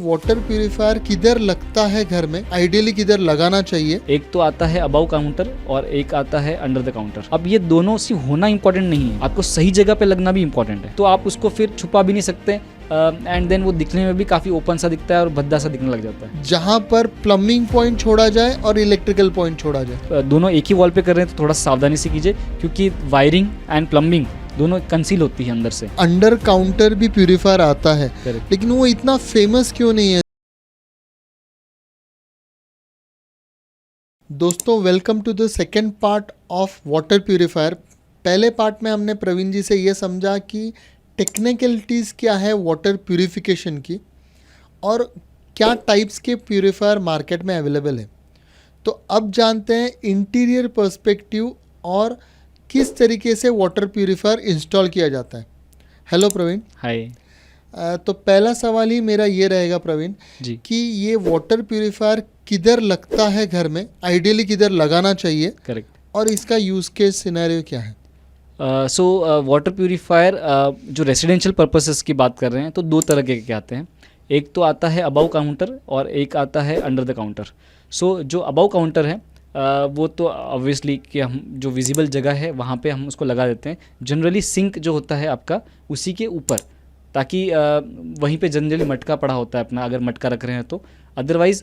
Water purifier किधर लगता है घर में, आइडियली किधर लगाना चाहिए? एक तो आता है अबाव काउंटर और एक आता है अंडर द काउंटर। अब ये दोनों सिर्फ होना इंपॉर्टेंट नहीं है, आपको सही जगह पे लगना भी इंपॉर्टेंट है। तो आप उसको फिर छुपा भी नहीं सकते एंड देन वो दिखने में भी काफी ओपन सा दिखता है और भद्दा सा दिखने लग जाता है। जहां पर प्लम्बिंग पॉइंट छोड़ा जाए और इलेक्ट्रिकल पॉइंट छोड़ा जाए, दोनों एक ही वॉल पे कर रहे हैं तो थोड़ा सावधानी से कीजिए, क्योंकि वायरिंग एंड प्लम्बिंग दोनों कंसील होती है अंदर से। अंडर काउंटर भी प्यूरिफायर आता है, Correct. लेकिन वो इतना फेमस क्यों नहीं है? दोस्तों, welcome to the second part of water purifier. पहले पार्ट में हमने प्रवीण जी से ये समझा कि टेक्निकलिटीज़ क्या है वाटर प्यूरिफिकेशन की और क्या टाइप्स के प्यूरिफायर मार्केट में अवेलेबल है। तो अब जानते हैं इंटीरियर पर्सपेक्टिव और किस तरीके से वाटर प्यूरिफायर इंस्टॉल किया जाता है। हेलो प्रवीण। हाय तो पहला सवाल ही मेरा ये रहेगा प्रवीण जी कि ये वाटर प्यूरिफायर किधर लगता है घर में, आइडियली किधर लगाना चाहिए, करेक्ट। और इसका यूज़ केस सिनेरियो क्या है? सो वाटर प्यूरिफायर जो रेसिडेंशियल पर्पसेस की बात कर रहे हैं तो दो तरह के आते हैं। एक तो आता है अबाव काउंटर और एक आता है अंडर द काउंटर। सो जो अबाव काउंटर है वो तो ऑब्वियसली कि हम जो विजिबल जगह है वहाँ पे हम उसको लगा देते हैं। जनरली सिंक जो होता है आपका उसी के ऊपर, ताकि वहीं पे जनरली मटका पड़ा होता है अपना, अगर मटका रख रहे हैं तो। अदरवाइज़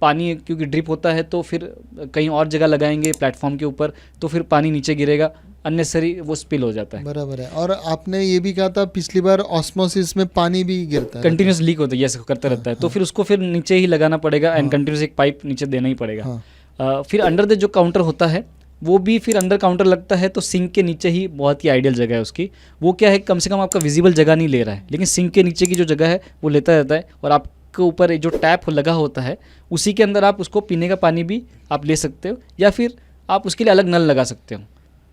पानी क्योंकि ड्रिप होता है तो फिर कहीं और जगह लगाएंगे प्लेटफॉर्म के ऊपर तो फिर पानी नीचे गिरेगा, अननेसेसरी वो स्पिल हो जाता है। बराबर है। और आपने ये भी कहा था पिछली बार ऑस्मोसिस में पानी भी गिरता है, कंटिन्यूस लीक होता है, यस करता रहता है। तो फिर उसको फिर नीचे ही लगाना पड़ेगा एंड कंटिन्यूस एक पाइप नीचे देना ही पड़ेगा। फिर अंडर द जो काउंटर होता है वो भी फिर अंडर काउंटर लगता है, तो सिंक के नीचे ही बहुत ही आइडियल जगह है उसकी। वो क्या है, कम से कम आपका विजिबल जगह नहीं ले रहा है, लेकिन सिंक के नीचे की जो जगह है वो लेता रहता है। और आपके ऊपर जो टैप लगा होता है उसी के अंदर आप उसको पीने का पानी भी आप ले सकते हो, या फिर आप उसके लिए अलग नल लगा सकते हो।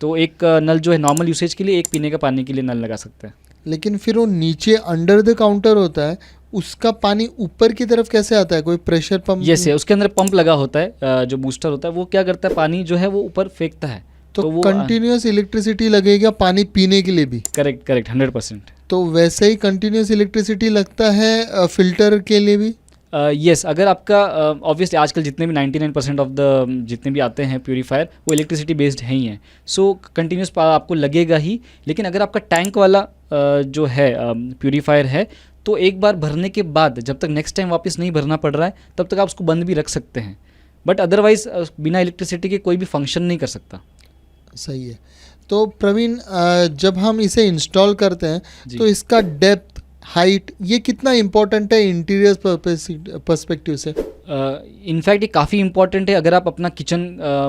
तो एक नल जो है नॉर्मल यूसेज के लिए, एक पीने का पानी के लिए नल लगा सकते हैं। लेकिन फिर वो नीचे अंडर द काउंटर होता है, उसका पानी ऊपर की तरफ कैसे आता है? कोई प्रेशर पंप? यस है, उसके अंदर पंप लगा होता है, जो बूस्टर होता है वो क्या करता है, पानी जो है वो ऊपर फेंकता है। तो वो कंटिन्यूस इलेक्ट्रिसिटी लगेगा पानी पीने के लिए भी? करेक्ट 100%। तो वैसे ही कंटिन्यूस इलेक्ट्रिसिटी लगता है फिल्टर के लिए भी? यस अगर आपका ऑब्वियसली आजकल जितने भी 99% ऑफ द जितने भी आते हैं प्यूरीफायर वो इलेक्ट्रिसिटी बेस्ड हैं ही हैं। सो कंटिन्यूस आपको लगेगा ही। लेकिन अगर आपका टैंक वाला जो है प्यूरीफायर है तो एक बार भरने के बाद जब तक नेक्स्ट टाइम वापस नहीं भरना पड़ रहा है तब तक आप उसको बंद भी रख सकते हैं। बट अदरवाइज बिना इलेक्ट्रिसिटी के कोई भी फंक्शन नहीं कर सकता। सही है। तो प्रवीण, जब हम इसे इंस्टॉल करते हैं तो इसका डेप्थ, हाइट, ये कितना इम्पोर्टेंट है इंटीरियर पर्सपेक्टिव से? इनफैक्ट ये काफ़ी इंपॉर्टेंट है। अगर आप अपना किचन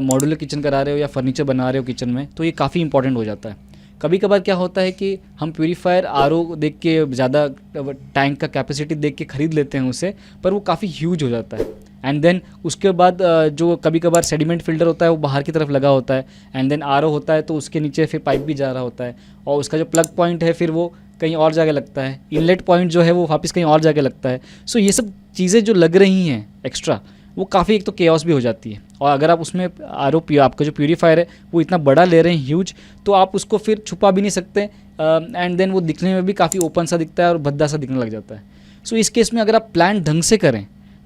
मॉड्यूलर किचन करा रहे हो या फर्नीचर बना रहे हो किचन में तो ये काफ़ी इंपॉर्टेंट हो जाता है। कभी कभार क्या होता है कि हम प्यूरीफायर आरओ देख के ज़्यादा टैंक का कैपेसिटी देख के ख़रीद लेते हैं उसे, पर वो काफ़ी ह्यूज हो जाता है। एंड देन उसके बाद जो कभी कभार सेडिमेंट फिल्टर होता है वो बाहर की तरफ लगा होता है, एंड देन आरओ होता है तो उसके नीचे फिर पाइप भी जा रहा होता है, और उसका जो प्लग पॉइंट है फिर वो कहीं और जाके लगता है, इनलेट पॉइंट जो है वो वापस कहीं और जाके लगता है। सो ये सब चीज़ें जो लग रही हैं एक्स्ट्रा, वो काफ़ी एक तो केओस भी हो जाती है। और अगर आप उसमें आपका जो प्यूरीफायर है वो इतना बड़ा ले रहे हैं, ह्यूज, तो आप उसको फिर छुपा भी नहीं सकते एंड देन वो दिखने में भी काफ़ी ओपन सा दिखता है और भद्दा सा दिखने लग जाता है। सो इस केस में अगर आप प्लान ढंग से करें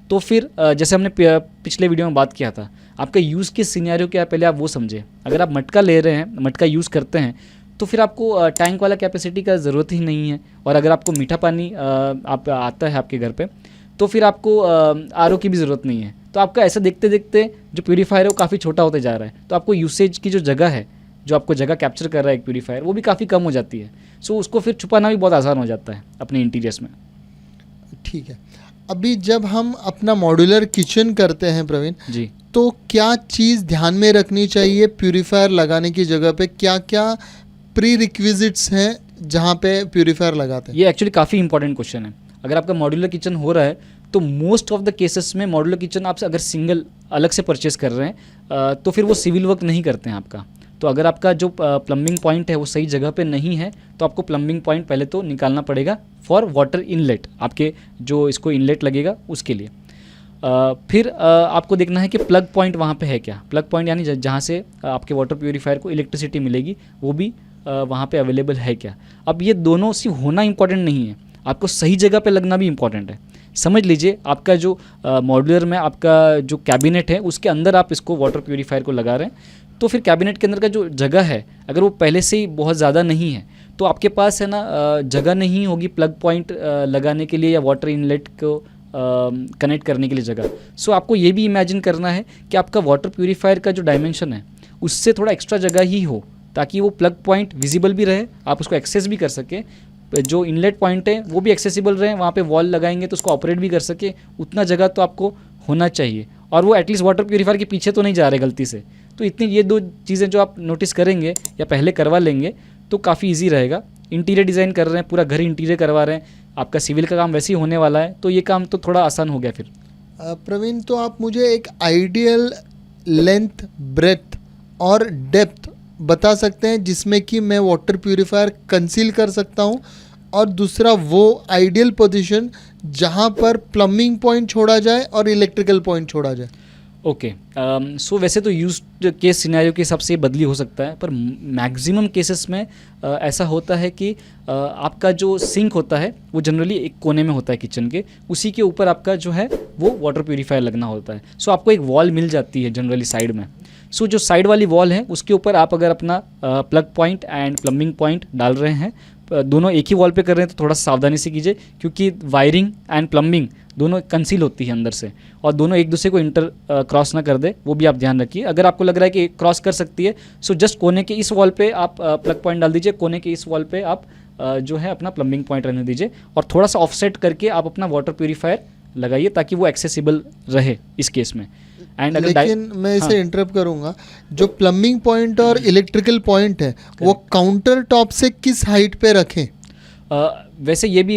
तो फिर जैसे हमने पिछले वीडियो में बात किया था, आपका यूज़ के सिनेरियो क्या है पहले आप वो समझें। अगर आप मटका ले रहे हैं, मटका यूज़ करते हैं, तो फिर आपको टैंक वाला कैपेसिटी का ज़रूरत ही नहीं है। और अगर आपको मीठा पानी आप आता है आपके घर पे तो फिर आपको आरओ की भी ज़रूरत नहीं है। तो आपका ऐसा देखते देखते जो प्यूरीफायर है वो काफ़ी छोटा होते जा रहा है, तो आपको यूसेज की जो जगह है, जो आपको जगह कैप्चर कर रहा है एक प्यूरीफायर, वो भी काफ़ी कम हो जाती है। सो उसको फिर छुपाना भी बहुत आसान हो जाता है अपने इंटीरियर्स में। ठीक है। अभी जब हम अपना मॉड्यूलर किचन करते हैं प्रवीण जी, तो क्या चीज़ ध्यान में रखनी चाहिए प्यूरीफायर लगाने की जगह पे? क्या क्या प्री रिक्विजिट्स हैं जहाँ पे प्यूरीफायर लगाते हैं? ये एक्चुअली काफ़ी इंपॉर्टेंट क्वेश्चन है। अगर आपका मॉड्यूलर किचन हो रहा है तो मोस्ट ऑफ द केसेस में मॉड्यूलर किचन आप अगर सिंगल अलग से परचेस कर रहे हैं तो फिर वो सिविल वर्क नहीं करते हैं आपका। तो अगर आपका जो प्लम्बिंग पॉइंट है वो सही जगह पे नहीं है तो आपको प्लम्बिंग पॉइंट पहले तो निकालना पड़ेगा फॉर वाटर इनलेट, आपके जो इसको इनलेट लगेगा उसके लिए। फिर आपको देखना है कि प्लग पॉइंट वहाँ पे है क्या। प्लग पॉइंट यानी जहाँ से आपके वाटर प्यूरीफायर को इलेक्ट्रिसिटी मिलेगी वो भी वहाँ पे अवेलेबल है क्या। अब ये दोनों सिर्फ होना इंपॉर्टेंट नहीं है, आपको सही जगह पे लगना भी इंपॉर्टेंट है। समझ लीजिए आपका जो मॉड्यूलर में आपका जो कैबिनेट है उसके अंदर आप इसको वाटर प्यूरीफायर को लगा रहे हैं, तो फिर कैबिनेट के अंदर का जो जगह है अगर वो पहले से ही बहुत ज़्यादा नहीं है तो आपके पास है ना जगह नहीं होगी प्लग पॉइंट लगाने के लिए या वाटर इनलेट को कनेक्ट करने के लिए जगह। सो आपको ये भी इमेजिन करना है कि आपका वाटर प्यूरीफायर का जो डायमेंशन है उससे थोड़ा एक्स्ट्रा जगह ही हो ताकि वो प्लग पॉइंट विजिबल भी रहे, आप उसको एक्सेस भी कर सके, जो इनलेट पॉइंट है वो भी एक्सेसिबल रहे, वहाँ पे वॉल लगाएंगे तो उसको ऑपरेट भी कर सके, उतना जगह तो आपको होना चाहिए। और वो एटलीस्ट वाटर प्यूरीफायर के पीछे तो नहीं जा रहे गलती से। तो इतनी ये दो चीज़ें जो आप नोटिस करेंगे या पहले करवा लेंगे तो काफ़ी ईजी रहेगा। इंटीरियर डिज़ाइन कर रहे हैं, पूरा घर इंटीरियर करवा रहे हैं, आपका सिविल का काम वैसे ही होने वाला है, तो ये काम तो थोड़ा आसान हो गया फिर। प्रवीण, तो आप मुझे एक आइडियल लेंथ, ब्रेथ और डेप्थ बता सकते हैं जिसमें कि मैं वाटर प्यूरीफायर कंसील कर सकता हूं, और दूसरा वो आइडियल पोजीशन जहां पर प्लम्बिंग पॉइंट छोड़ा जाए और इलेक्ट्रिकल पॉइंट छोड़ा जाए। ओके, सो वैसे तो यूज केस सिनेरियो के हिसाब से बदली हो सकता है, पर मैक्सिमम केसेस में ऐसा होता है कि आपका जो सिंक होता है वो जनरली एक कोने में होता है किचन के, उसी के ऊपर आपका जो है वो वाटर प्यूरीफायर लगना होता है। सो आपको एक वॉल मिल जाती है जनरली साइड में। सो जो साइड वाली वॉल है उसके ऊपर आप अगर अपना plug point and plumbing point डाल रहे हैं, दोनों एक ही वॉल पे कर रहे हैं तो थोड़ा सावधानी से कीजिए, क्योंकि वायरिंग एंड प्लम्बिंग दोनों कंसील होती है अंदर से, और दोनों एक दूसरे को इंटर क्रॉस ना कर दे, वो भी आप ध्यान रखिए। अगर आपको लग रहा है कि क्रॉस कर सकती है, सो जस्ट कोने के इस वॉल पे आप प्लग पॉइंट डाल दीजिए, कोने के इस वॉल पे आप जो है अपना प्लम्बिंग पॉइंट रहने दीजिए, और थोड़ा सा ऑफसेट करके आप अपना वाटर प्यूरीफायर लगाइए ताकि वो एक्सेसिबल रहे इस केस में। एंड अगर लेकिन मैं इसे इंटरप्ट करूंगा, जो प्लम्बिंग पॉइंट और इलेक्ट्रिकल पॉइंट है वो काउंटर टॉप से किस हाइट पे रखें? वैसे ये भी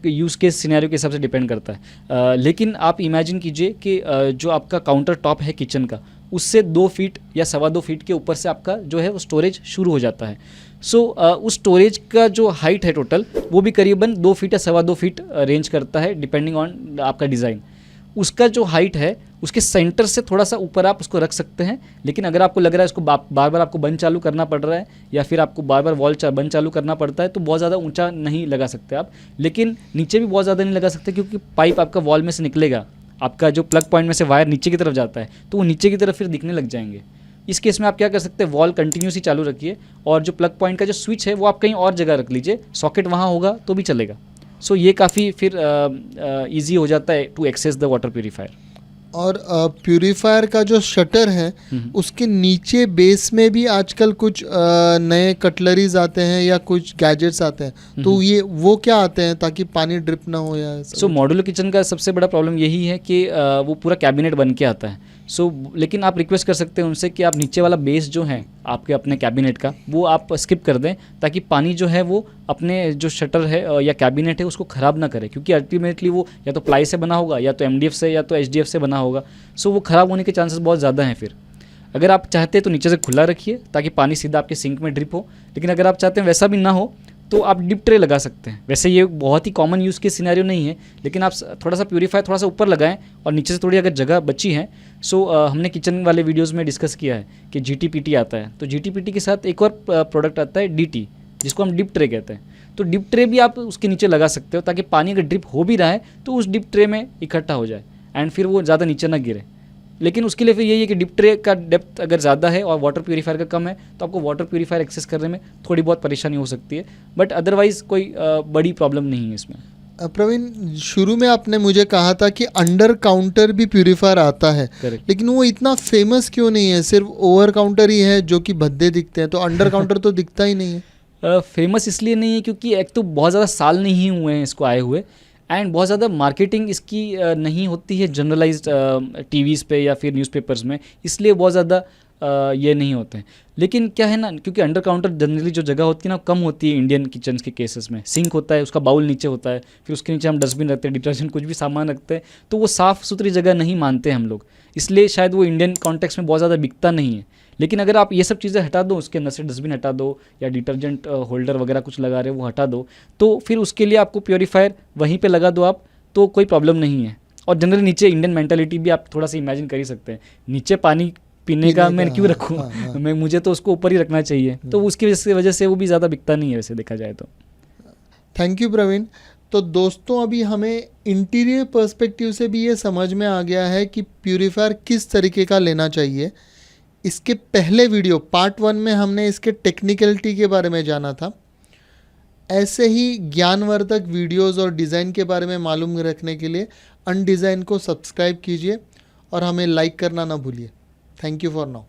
यूज़ केस सिनेरियो के हिसाब से डिपेंड करता है, लेकिन आप इमेजिन कीजिए कि जो आपका काउंटर टॉप है किचन का, उससे 2 फीट या 2.25 फीट के ऊपर से आपका जो है वो स्टोरेज शुरू हो जाता है। सो उस स्टोरेज का जो हाइट है टोटल वो भी करीबन 2 फीट या 2.25 फीट रेंज करता है डिपेंडिंग ऑन आपका डिज़ाइन। उसका जो हाइट है उसके सेंटर से थोड़ा सा ऊपर आप उसको रख सकते हैं, लेकिन अगर आपको लग रहा है इसको बार बार आपको बंद चालू करना पड़ रहा है या फिर आपको बार बार वॉल बंद चालू करना पड़ता है तो बहुत ज़्यादा ऊंचा नहीं लगा सकते आप, लेकिन नीचे भी बहुत ज़्यादा नहीं लगा सकते क्योंकि पाइप आपका वॉल में से निकलेगा, आपका जो प्लग पॉइंट में से वायर नीचे की तरफ जाता है तो वो नीचे की तरफ फिर दिखने लग जाएंगे। इस केस में आप क्या कर सकते हैं, वॉल कंटिन्यूसली चालू रखिए और जो प्लग पॉइंट का जो स्विच है वो आप कहीं और जगह रख लीजिए, सॉकेट वहाँ होगा तो भी चलेगा। सो ये काफ़ी फिर ईजी हो जाता है to access the water purifier. और प्यूरीफायर का जो शटर है उसके नीचे बेस में भी आजकल कुछ नए कटलरीज आते हैं या कुछ गैजेट्स आते हैं, तो ये वो क्या आते हैं ताकि पानी ड्रिप ना हो या सो मॉड्यूलर किचन का सबसे बड़ा प्रॉब्लम यही है कि वो पूरा कैबिनेट बन के आता है। लेकिन आप रिक्वेस्ट कर सकते हैं उनसे कि आप नीचे वाला बेस जो है आपके अपने कैबिनेट का वो आप स्किप कर दें ताकि पानी जो है वो अपने जो शटर है या कैबिनेट है उसको ख़राब ना करे, क्योंकि अल्टीमेटली वो या तो प्लाई से बना होगा या तो MDF से या तो HDF से बना होगा। सो वो ख़राब होने के चांसेस बहुत ज़्यादा हैं। फिर अगर आप चाहते हैं तो नीचे से खुला रखिए ताकि पानी सीधा आपके सिंक में ड्रिप हो, लेकिन अगर आप चाहते हैं वैसा भी ना हो तो आप डिप ट्रे लगा सकते हैं। वैसे ये बहुत ही कॉमन यूज़ के सिनेरियो नहीं है, लेकिन आप थोड़ा सा प्यूरीफायर थोड़ा सा ऊपर लगाएं और नीचे से थोड़ी अगर जगह बची है। हमने किचन वाले वीडियोस में डिस्कस किया है कि GTPT आता है, तो GTPT के साथ एक और प्रोडक्ट आता है DT, जिसको हम डिप ट्रे कहते हैं। तो डिप ट्रे भी आप उसके नीचे लगा सकते हो ताकि पानी अगर ड्रिप हो भी रहा है तो उस डिप ट्रे में इकट्ठा हो जाए एंड फिर वो ज़्यादा नीचे ना गिरे। लेकिन उसके लिए फिर यही है कि डिप ट्रे का डेप्थ अगर ज़्यादा है और वाटर प्यूरीफायर का कम है तो आपको वाटर प्यूरीफायर एक्सेस करने में थोड़ी बहुत परेशानी हो सकती है, बट अदरवाइज़ कोई बड़ी प्रॉब्लम नहीं है इसमें। प्रवीण, शुरू में आपने मुझे कहा था कि अंडर काउंटर भी प्यूरीफायर आता है, लेकिन वो इतना फेमस क्यों नहीं है? सिर्फ ओवर काउंटर ही है जो कि भद्दे दिखते हैं, तो अंडर काउंटर तो दिखता ही नहीं है। फेमस इसलिए नहीं है क्योंकि एक तो बहुत ज़्यादा साल नहीं हुए हैं इसको आए हुए, एंड बहुत ज़्यादा मार्केटिंग इसकी नहीं होती है जनरलाइज्ड टीवीज़ पे या फिर न्यूज़पेपर्स में, इसलिए बहुत ज़्यादा ये नहीं होते हैं। लेकिन क्या है ना, क्योंकि अंडर काउंटर जनरली जो जगह होती है ना कम होती है इंडियन किचन के केसेस में। सिंक होता है, उसका बाउल नीचे होता है, फिर उसके नीचे हम डस्टबिन रखते हैं, डिटर्जेंट कुछ भी सामान रखते हैं, तो वो साफ़ सुथरी जगह नहीं मानते हम लोग, इसलिए शायद वो इंडियन कॉन्टेक्स्ट में बहुत ज़्यादा बिकता नहीं है। लेकिन अगर आप ये सब चीज़ें हटा दो, उसके अंदर से डस्टबिन हटा दो या डिटर्जेंट होल्डर वगैरह कुछ लगा रहे हो वो हटा दो, तो फिर उसके लिए आपको प्योरीफायर वहीं पे लगा दो आप, तो कोई प्रॉब्लम नहीं है। और जनरली नीचे इंडियन मेंटालिटी भी आप थोड़ा सा इमेजिन कर ही सकते हैं, नीचे पानी पीने का मैं क्यों रखूँ, मैं मुझे तो उसको ऊपर ही रखना चाहिए, तो उसकी वजह से वो भी ज़्यादा बिकता नहीं है वैसे देखा जाए तो। Thank you Praveen. तो दोस्तों अभी हमें इंटीरियर पर्सपेक्टिव से भी ये समझ में आ गया है कि प्यूरीफायर किस तरीके का लेना चाहिए। इसके पहले वीडियो पार्ट 1 में हमने इसके टेक्निकलिटी के बारे में जाना था। ऐसे ही ज्ञानवर्धक वीडियोस और डिज़ाइन के बारे में मालूम रखने के लिए अनडिज़ाइन को सब्सक्राइब कीजिए और हमें लाइक करना ना भूलिए। Thank you for now.